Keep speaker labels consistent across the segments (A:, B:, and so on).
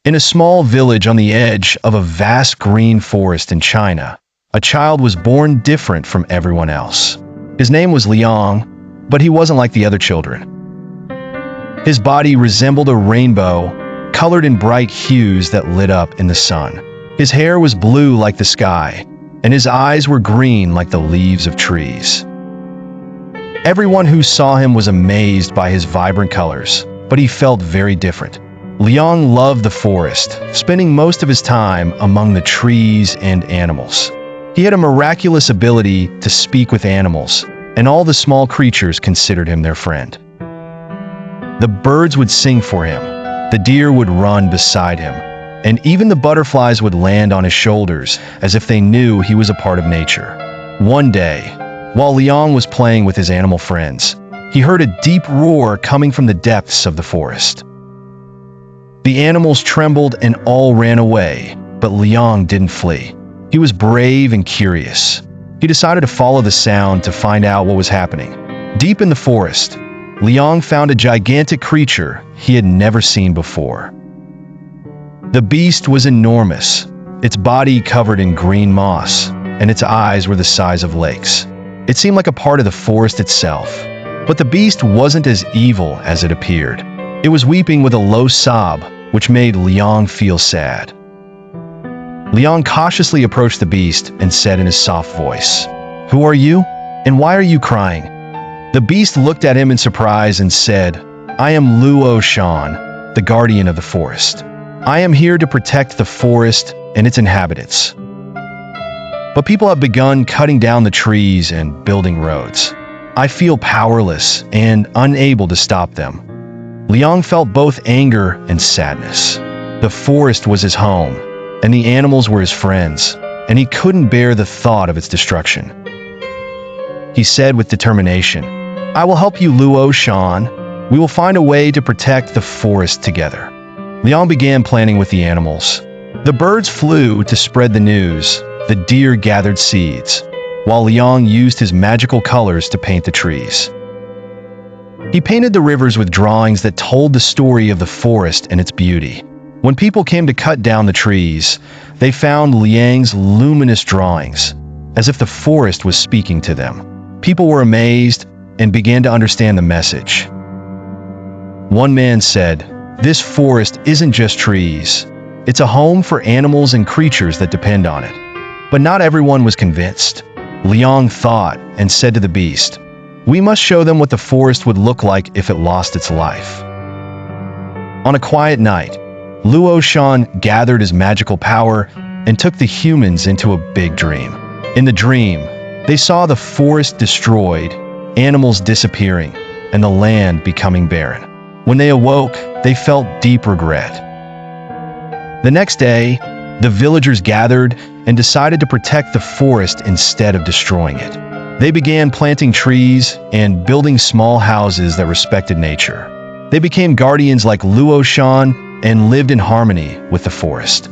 A: In a small village on the edge of a vast green forest in China, a child was born different from everyone else. His name was Liang, but he wasn't like the other children. His body resembled a rainbow, colored in bright hues that lit up in the sun. His hair was blue like the sky, and his eyes were green like the leaves of trees. Everyone who saw him was amazed by his vibrant colors, but he felt very different. Liang loved the forest, spending most of his time among the trees and animals. He had a miraculous ability to speak with animals, and all the small creatures considered him their friend. The birds would sing for him, the deer would run beside him, and even the butterflies would land on his shoulders as if they knew he was a part of nature. One day, while Liang was playing with his animal friends, he heard a deep roar coming from the depths of the forest. The animals trembled and all ran away, but Liang didn't flee. He was brave and curious. He decided to follow the sound to find out what was happening. Deep in the forest, Liang found a gigantic creature he had never seen before. The beast was enormous, its body covered in green moss, and its eyes were the size of lakes. It seemed like a part of the forest itself. But the beast wasn't as evil as it appeared. It was weeping with a low sob, which made Liang feel sad. Liang cautiously approached the beast and said in his soft voice, "Who are you, and why are you crying?" The beast looked at him in surprise and said, "I am Lu Shan, the guardian of the forest. I am here to protect the forest and its inhabitants. But people have begun cutting down the trees and building roads. I feel powerless and unable to stop them." Liang felt both anger and sadness. The forest was his home, and the animals were his friends, and he couldn't bear the thought of its destruction. He said with determination, "I will help you, Lu Shan. We will find a way to protect the forest together." Liang began planning with the animals. The birds flew to spread the news, the deer gathered seeds, while Liang used his magical colors to paint the trees. He painted the rivers with drawings that told the story of the forest and its beauty. When people came to cut down the trees, they found Liang's luminous drawings, as if the forest was speaking to them. People were amazed and began to understand the message. One man said, "This forest isn't just trees. It's a home for animals and creatures that depend on it." But not everyone was convinced. Liang thought and said to the beast, "We must show them what the forest would look like if it lost its life." On a quiet night, Lu Shan gathered his magical power and took the humans into a big dream. In the dream, they saw the forest destroyed, animals disappearing, and the land becoming barren. When they awoke, they felt deep regret. The next day, the villagers gathered and decided to protect the forest instead of destroying it. They began planting trees and building small houses that respected nature. They became guardians like Lu Shan and lived in harmony with the forest.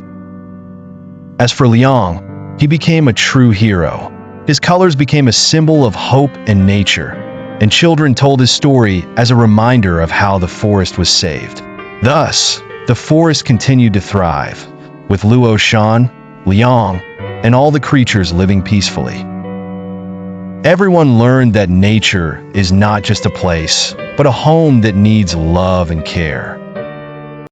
A: As for Liang, he became a true hero. His colors became a symbol of hope and nature, and children told his story as a reminder of how the forest was saved. Thus, the forest continued to thrive, with Lu Shan, Liang, and all the creatures living peacefully. Everyone learned that nature is not just a place, but a home that needs love and care.